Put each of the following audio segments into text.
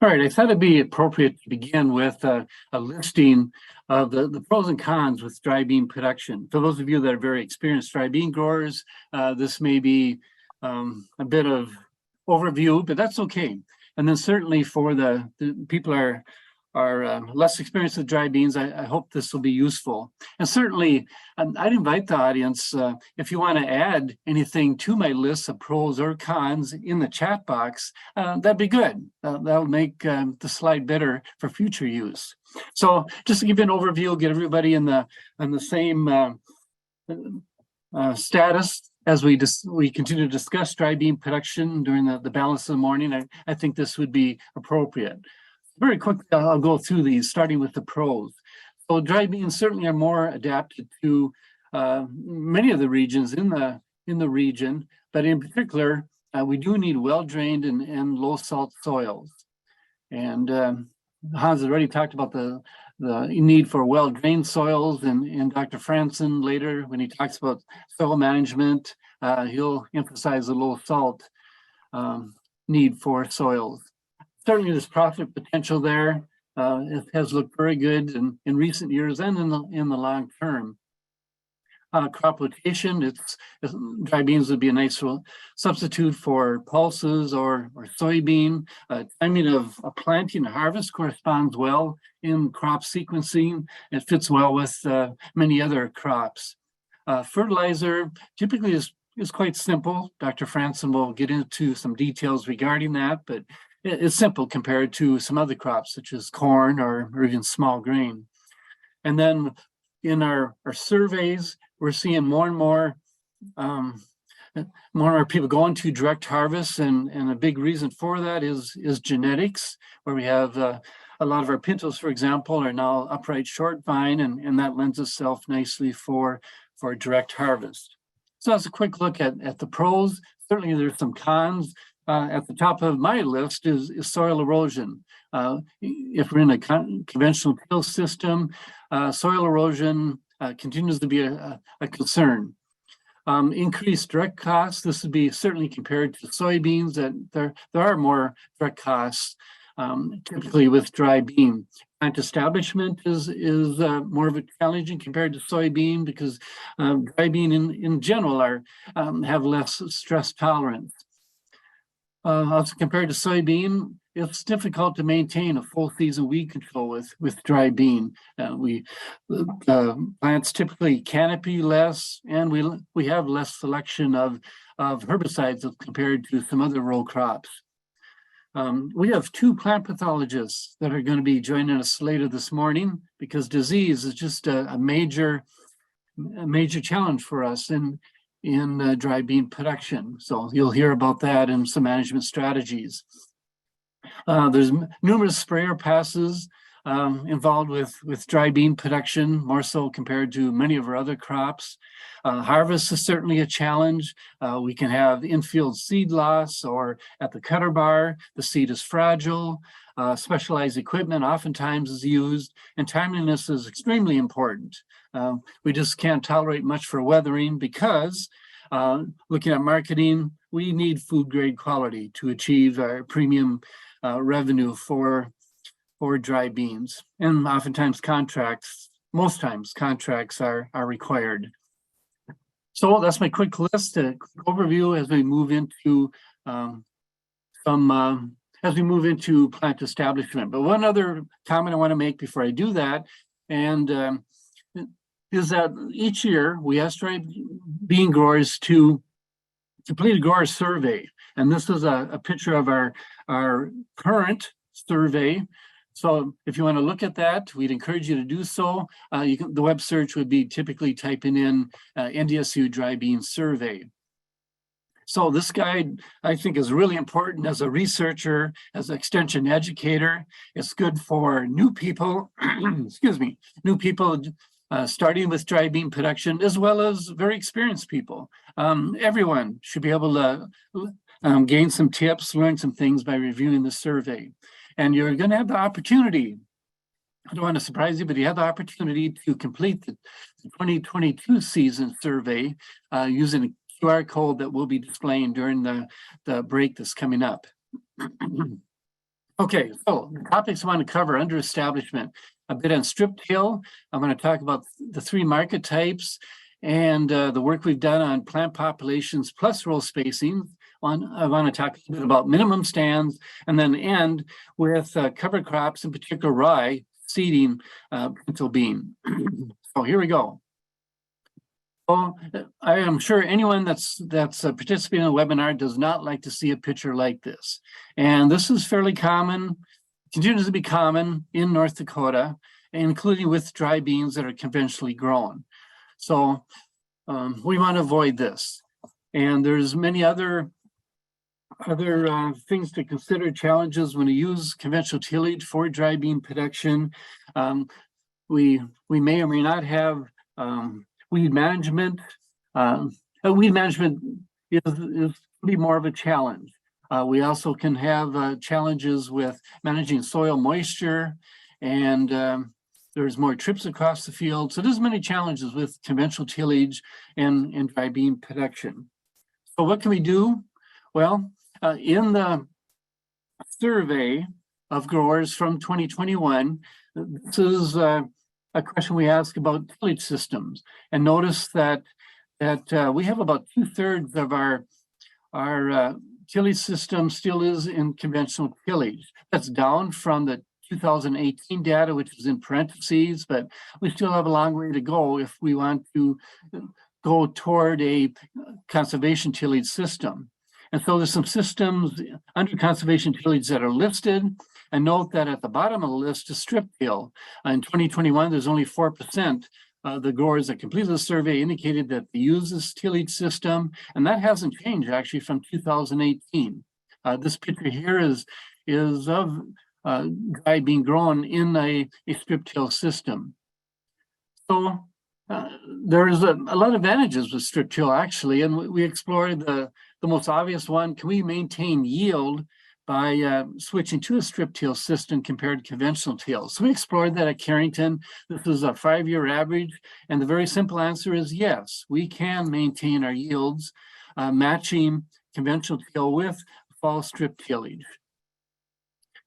All right, I thought it'd be appropriate to begin with a listing of the pros and cons with dry bean production. For those of you that are very experienced dry bean growers, this may be a bit of overview, but that's okay. And then certainly for the people are less experienced with dry beans, I hope this will be useful. And certainly, I'd invite the audience, if you want to add anything to my list of pros or cons in the chat box, that'd be good. That'll make the slide better for future use. So just to give you an overview, get everybody on the same status as we continue to discuss dry bean production during the balance of the morning. I think this would be appropriate. Very quickly, I'll go through these, starting with the pros. So dry beans certainly are more adapted to many of the regions in the region, but in particular, we do need well-drained and low-salt soils. And Hans has already talked about the need for well-drained soils, and Dr. Franson later, when he talks about soil management, he'll emphasize the low-salt need for soils. Certainly there's profit potential there. It has looked very good in recent years and in the long term. Crop rotation, dry beans would be a nice substitute for pulses or soybean. Timing of planting and harvest corresponds well in crop sequencing. It fits well with many other crops. Fertilizer typically is quite simple. Dr. Franson will get into some details regarding that, but it's simple compared to some other crops such as corn or even small grain. And then in our surveys, we're seeing more and more people going to direct harvest, and a big reason for that is genetics, where we have a lot of our Pintos, for example, are now upright short vine, and that lends itself nicely for direct harvest. So that's a quick look at the pros. Certainly there's some cons. At the top of my list is soil erosion. If we're in a conventional till system, soil erosion continues to be a concern. Increased direct costs, this would be certainly compared to soybeans, that there are more direct costs typically with dry bean. Plant establishment is more of a challenging compared to soybean because dry bean in general have less stress tolerance. Also compared to soybean, it's difficult to maintain a full season weed control with dry bean. Plants typically canopy less, and we have less selection of herbicides compared to some other row crops. We have two plant pathologists that are going to be joining us later this morning because disease is just a major challenge for us in dry bean production. So you'll hear about that and some management strategies. There's numerous sprayer passes involved with dry bean production, more so compared to many of our other crops. Harvest is certainly a challenge. We can have infield seed loss, or at the cutter bar, the seed is fragile. Specialized equipment oftentimes is used, and timeliness is extremely important. We just can't tolerate much for weathering because looking at marketing, we need food grade quality to achieve our premium revenue for dry beans. And oftentimes most times contracts are required. So that's my quick list, a quick overview as we move into plant establishment. But one other comment I want to make before I do that, and is that each year we ask dry bean growers to complete a grower survey. And this is a picture of our current survey. So if you want to look at that, we'd encourage you to do so. The web search would be typically typing in NDSU dry bean survey. So this guide, I think, is really important as a researcher, as an extension educator. It's good for new people, starting with dry bean production, as well as very experienced people. Everyone should be able to gain some tips, learn some things by reviewing the survey. And you're going to have the opportunity, I don't want to surprise you, but you have the opportunity to complete the 2022 season survey using a QR code that we'll be displaying during the break that's coming up. Okay, so the topics I want to cover under establishment, a bit on strip till. I'm going to talk about the 3 market types and the work we've done on plant populations plus row spacing. I want to talk a bit about minimum stands and then end with cover crops, in particular rye, seeding pinto bean. So here we go. Well, I am sure anyone that's participating in the webinar does not like to see a picture like this. And this is fairly common, continues to be common in North Dakota, including with dry beans that are conventionally grown. So we want to avoid this. And there's many other things to consider, challenges when you use conventional tillage for dry bean production. We may or may not have weed management. Weed management is be more of a challenge. We also can have challenges with managing soil moisture, and there's more trips across the field. So there's many challenges with conventional tillage and dry bean production. So what can we do? Well, in the survey of growers from 2021, this is a question we ask about tillage systems, and notice that we have about 2/3 of our tillage system still is in conventional tillage. That's down from the 2018 data, which is in parentheses, but we still have a long way to go if we want to go toward a conservation tillage system. And so there's some systems under conservation tillage that are listed. And note that at the bottom of the list is strip till. In 2021, there's only 4%. The growers that completed the survey indicated that they use this tillage system, and that hasn't changed actually from 2018. This picture here is of dry being grown in a strip till system. So there's a lot of advantages with strip till actually, and we explored the most obvious one. Can we maintain yield by switching to a strip till system compared to conventional till? So we explored that at Carrington. This is a 5-year average, and the very simple answer is yes, we can maintain our yields matching conventional till with fall strip tillage.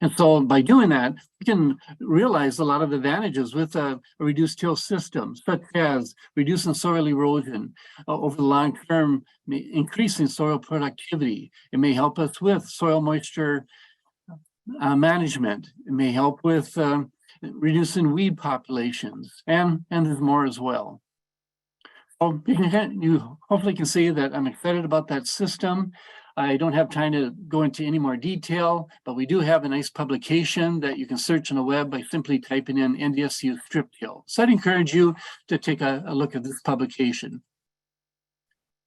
And so by doing that, we can realize a lot of advantages with a reduced till system, such as reducing soil erosion over the long term, increasing soil productivity. It may help us with soil moisture management. It may help with reducing weed populations, and there's more as well. So you hopefully can see that I'm excited about that system. I don't have time to go into any more detail, but we do have a nice publication that you can search on the web by simply typing in NDSU strip till. So I'd encourage you to take a look at this publication.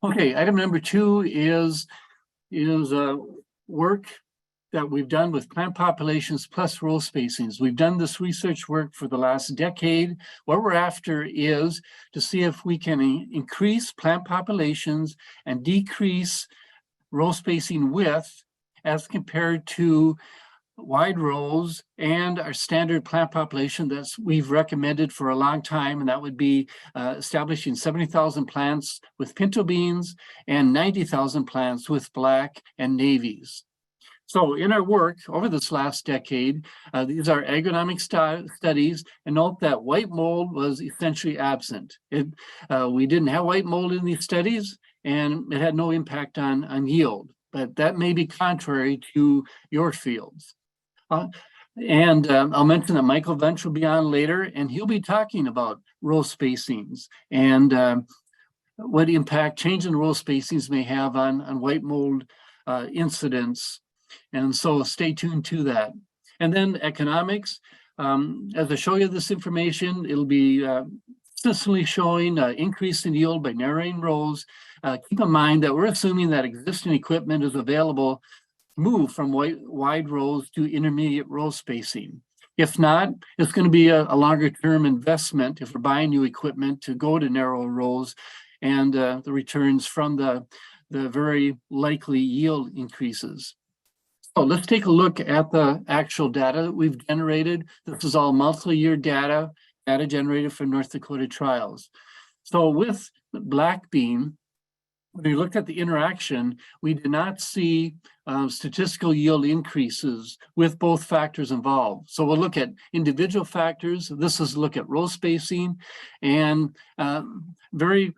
Okay, item number 2 is work that we've done with plant populations plus row spacings. We've done this research work for the last decade. What we're after is to see if we can increase plant populations and decrease row spacing width as compared to wide rows and our standard plant population that we've recommended for a long time, and that would be establishing 70,000 plants with pinto beans and 90,000 plants with black and navies. So in our work over this last decade, these are agronomic studies, and note that white mold was essentially absent. We didn't have white mold in these studies, and it had no impact on yield, but that may be contrary to your fields. I'll mention that Michael Venture will be on later, and he'll be talking about row spacings and what impact change in row spacings may have on white mold incidents. And so stay tuned to that. And then economics, as I show you this information, it'll be consistently showing increase in yield by narrowing rows. Keep in mind that we're assuming that existing equipment is available to move from wide rows to intermediate row spacing. If not, it's going to be a longer term investment if we're buying new equipment to go to narrow rows, and the returns from the very likely yield increases. So let's take a look at the actual data that we've generated. This is all multi-year data generated from North Dakota trials. So with black bean, when we looked at the interaction, we did not see statistical yield increases with both factors involved. So we'll look at individual factors. This is a look at row spacing, and very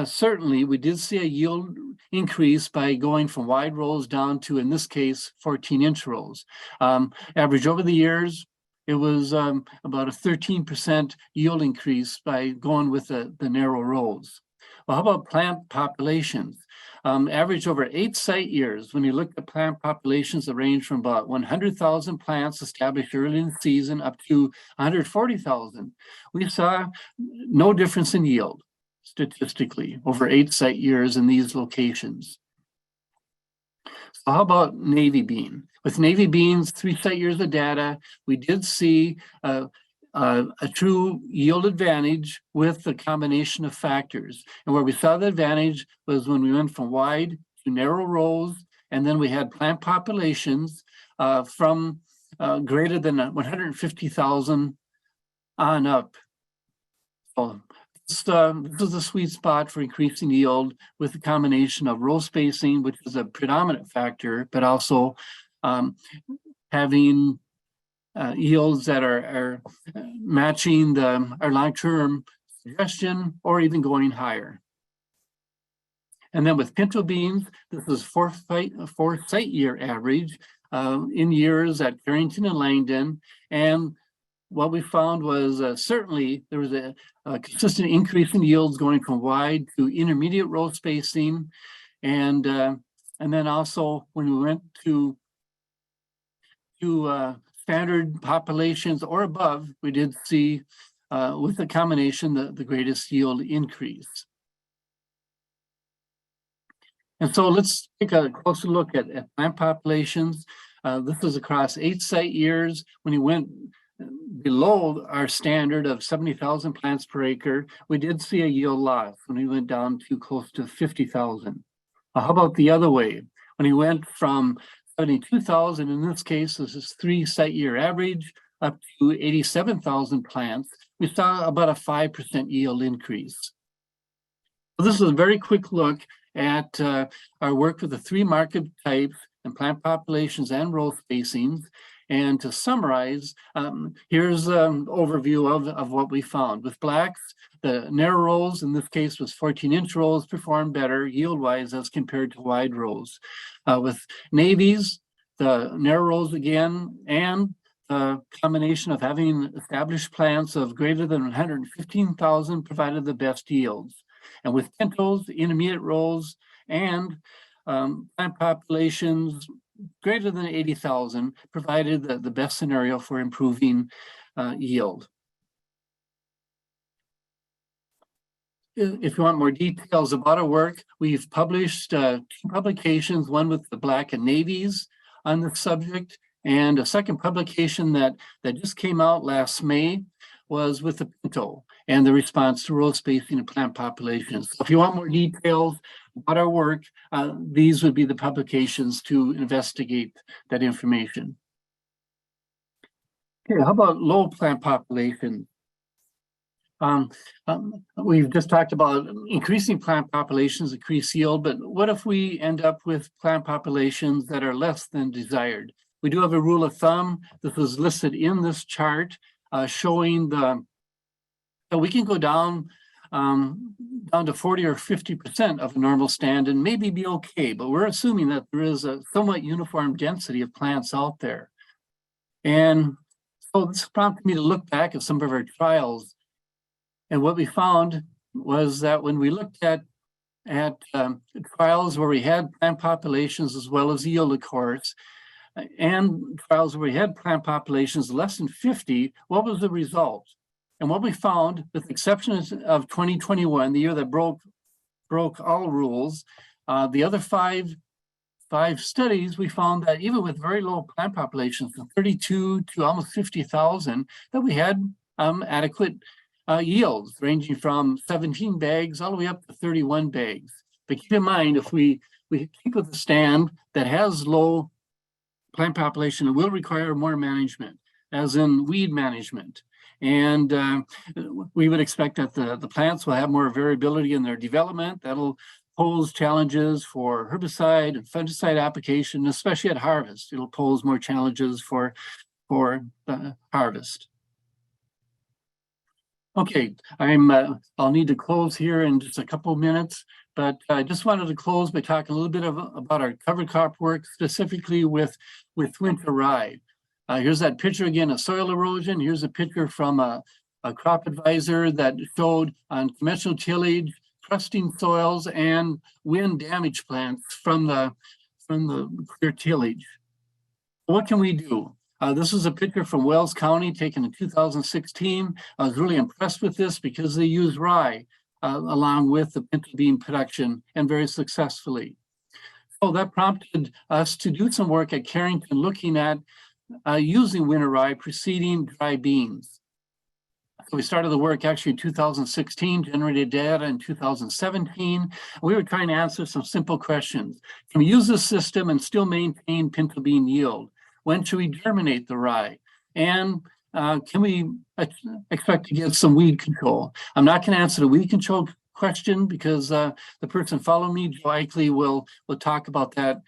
certainly we did see a yield increase by going from wide rows down to, in this case, 14-inch rows. Average over the years, it was about a 13% yield increase by going with the narrow rows. Well, how about plant populations? Average over 8 site years, when you look at plant populations that range from about 100,000 plants established early in the season up to 140,000, we saw no difference in yield statistically over 8 site years in these locations. So how about navy bean? With navy beans, 3 site years of data, we did see a true yield advantage with the combination of factors. And where we saw the advantage was when we went from wide to narrow rows, and then we had plant populations from greater than 150,000 on up. So this is a sweet spot for increasing yield with the combination of row spacing, which is a predominant factor, but also having yields that are matching our long-term suggestion or even going higher. And then with pinto beans, this is 4 site year average in years at Carrington and Langdon. And what we found was certainly there was a consistent increase in yields going from wide to intermediate row spacing. And then also when we went to standard populations or above, we did see with the combination the greatest yield increase. And so let's take a closer look at plant populations. This is across 8 site years. When you went below our standard of 70,000 plants per acre, we did see a yield loss when we went down to close to 50,000. How about the other way? When we went from 72,000, in this case, this is 3 site year average, up to 87,000 plants, we saw about a 5% yield increase. So this is a very quick look at our work with the 3 market types and plant populations and row spacings. And to summarize, here's an overview of what we found. With blacks, the narrow rows, in this case was 14-inch rows, performed better yield-wise as compared to wide rows. With navies, the narrow rows again, and the combination of having established plants of greater than 115,000 provided the best yields. And with pintos, intermediate rows, and plant populations greater than 80,000 provided the best scenario for improving yield. If you want more details about our work, we've published 2 publications, one with the black and navies on the subject, and a second publication that just came out last May was with the pinto and the response to row spacing and plant populations. So if you want more details about our work, these would be the publications to investigate that information. Okay, how about low plant population? We've just talked about increasing plant populations, increase yield, but what if we end up with plant populations that are less than desired? We do have a rule of thumb. This was listed in this chart showing that we can go down to 40 or 50% of a normal stand and maybe be okay, but we're assuming that there is a somewhat uniform density of plants out there. And so this prompted me to look back at some of our trials. And what we found was that when we looked at trials where we had plant populations as well as yield, of course, and trials where we had plant populations less than 50, what was the result? And what we found, with the exception of 2021, the year that broke all rules, the other five studies, we found that even with very low plant populations, from 32 to almost 50,000, that we had adequate yields ranging from 17 bags all the way up to 31 bags. But keep in mind, if we keep with a stand that has low plant population, it will require more management, as in weed management. And we would expect that the plants will have more variability in their development. That'll pose challenges for herbicide and fungicide application, especially at harvest. It'll pose more challenges for the harvest. Okay, I'll need to close here in just a couple of minutes, but I just wanted to close by talking a little bit about our cover crop work, specifically with winter rye. Here's that picture again of soil erosion. Here's a picture from a crop advisor that showed on conventional tillage, crusting soils and wind damage plants from the clear tillage. What can we do? This is a picture from Wells County taken in 2016. I was really impressed with this because they used rye along with the pinto bean production, and very successfully. So that prompted us to do some work at Carrington looking at using winter rye preceding dry beans. So we started the work actually in 2016, generated data in 2017. We were trying to answer some simple questions. Can we use this system and still maintain pinto bean yield? When should we germinate the rye? And can we expect to get some weed control? I'm not going to answer the weed control question because the person following me, Joe Eichley, will talk about that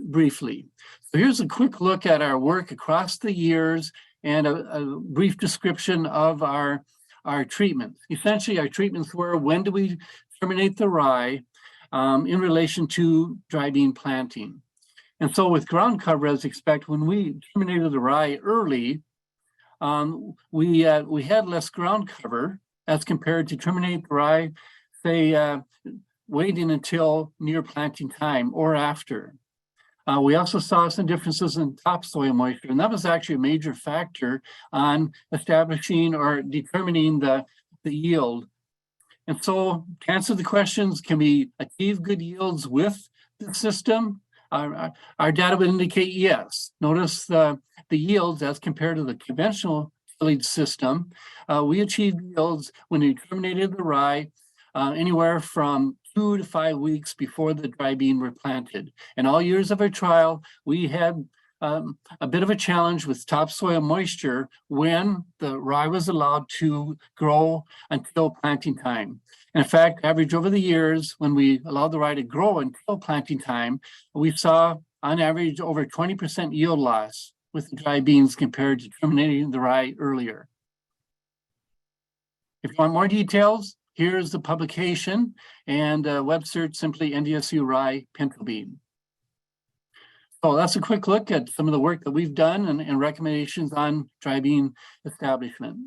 briefly. So here's a quick look at our work across the years and a brief description of our treatments. Essentially, our treatments were, when do we terminate the rye in relation to dry bean planting? And so with ground cover, as expected, when we terminated the rye early, we had less ground cover as compared to terminate the rye, say, waiting until near planting time or after. We also saw some differences in topsoil moisture, and that was actually a major factor on establishing or determining the yield. And so to answer the questions, can we achieve good yields with the system? Our data would indicate yes. Notice the yields as compared to the conventional tillage system. We achieved yields when we terminated the rye anywhere from 2 to 5 weeks before the dry bean were planted. In all years of our trial, we had a bit of a challenge with topsoil moisture when the rye was allowed to grow until planting time. In fact, average over the years, when we allowed the rye to grow until planting time, we saw on average over 20% yield loss with the dry beans compared to terminating the rye earlier. If you want more details, here's the publication, and web search simply NDSU rye pinto bean. So that's a quick look at some of the work that we've done and recommendations on dry bean establishment.